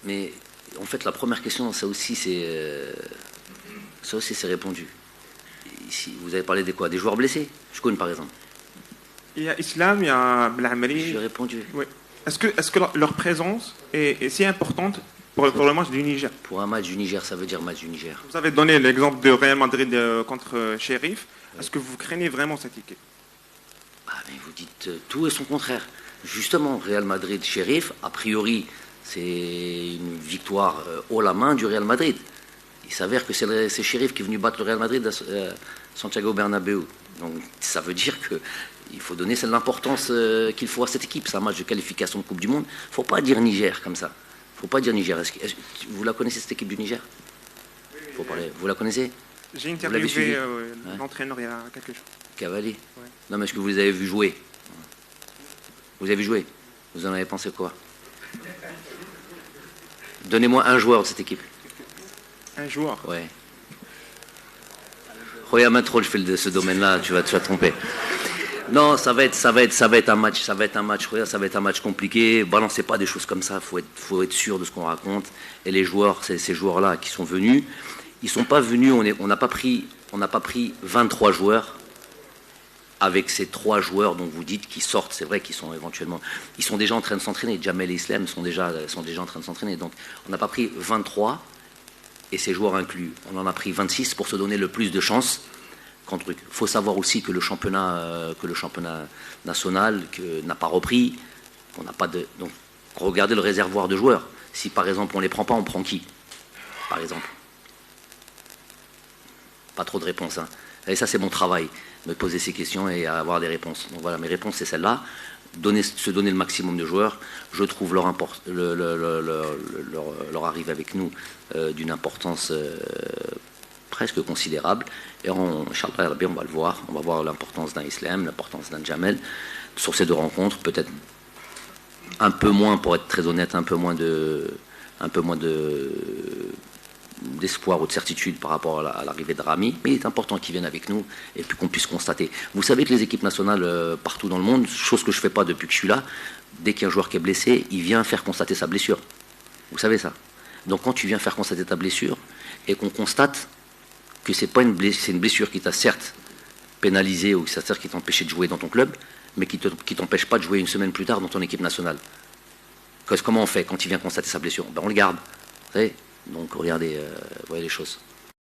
Mais en fait, la première question, ça aussi, c'est répondu. Ici, vous avez parlé de quoi? Des joueurs blessés? Je connais par exemple. Il y a Islam, il y a Belhamri. J'ai répondu. Oui. Est-ce que leur présence est si importante pour le match du Niger? Pour un match du Niger, ça veut dire match du Niger. Vous avez donné l'exemple de Real Madrid contre Sheriff. Est-ce que vous craignez vraiment cette équipe? Ah, mais vous dites tout et son contraire. Justement, Real Madrid, Sheriff, a priori, c'est une victoire haut la main du Real Madrid. Il s'avère que c'est Sheriff qui est venu battre le Real Madrid à Santiago Bernabéu. Donc ça veut dire qu'il faut donner l'importance qu'il faut à cette équipe. C'est un match de qualification de Coupe du Monde. Il ne faut pas dire Niger comme ça. Il ne faut pas dire Niger. Vous la connaissez, cette équipe du Niger? Faut parler. Vous la connaissez? J'ai interviewé l'entraîneur il y a quelques jours. Cavalli? Ouais. Non, mais est-ce que vous avez vu jouer? Vous avez vu jouer? Vous en avez pensé quoi? Donnez-moi un joueur de cette équipe. Un joueur? Ouais. Regarde trop, je fais ce domaine-là, tu vas te tromper. Non, ça va être un match, regarde, ça va être un match compliqué. Balancez pas des choses comme ça, faut être sûr de ce qu'on raconte. Et les joueurs, ces joueurs-là qui sont venus, ils sont pas venus, on n'a pas pris 23 joueurs avec ces 3 joueurs dont vous dites qu'ils sortent. C'est vrai qu'ils sont éventuellement, ils sont déjà en train de s'entraîner. Jamel et Islam sont déjà en train de s'entraîner. Donc on n'a pas pris 23 et ces joueurs inclus. On en a pris 26 pour se donner le plus de chances. Il faut savoir aussi que le championnat national n'a pas repris. Donc regardez le réservoir de joueurs. Si par exemple on les prend pas, on prend qui? Par exemple. Pas trop de réponses. Hein. Et ça c'est mon travail, me poser ces questions et avoir des réponses. Donc voilà, mes réponses c'est celle-là. Se donner le maximum de joueurs. Je trouve leur arrivée avec nous d'une importance presque considérable. Et Inch'Allah, on va le voir. On va voir l'importance d'un Islam, l'importance d'un Jamel. Sur ces 2 rencontres, peut-être un peu moins, pour être très honnête, un peu moins d'espoir ou de certitude par rapport à l'arrivée de Rami, mais il est important qu'ils viennent avec nous et puis qu'on puisse constater. Vous savez que les équipes nationales partout dans le monde, chose que je ne fais pas depuis que je suis là, dès qu'il y a un joueur qui est blessé, il vient faire constater sa blessure. Vous savez ça? Donc quand tu viens faire constater ta blessure et qu'on constate que c'est une blessure qui t'a certes pénalisé ou c'est-à-dire qui t'a empêché de jouer dans ton club, mais qui t'empêche pas de jouer une semaine plus tard dans ton équipe nationale. Comment on fait quand il vient constater sa blessure? On le garde. Vous savez? Donc regardez, voyez les choses.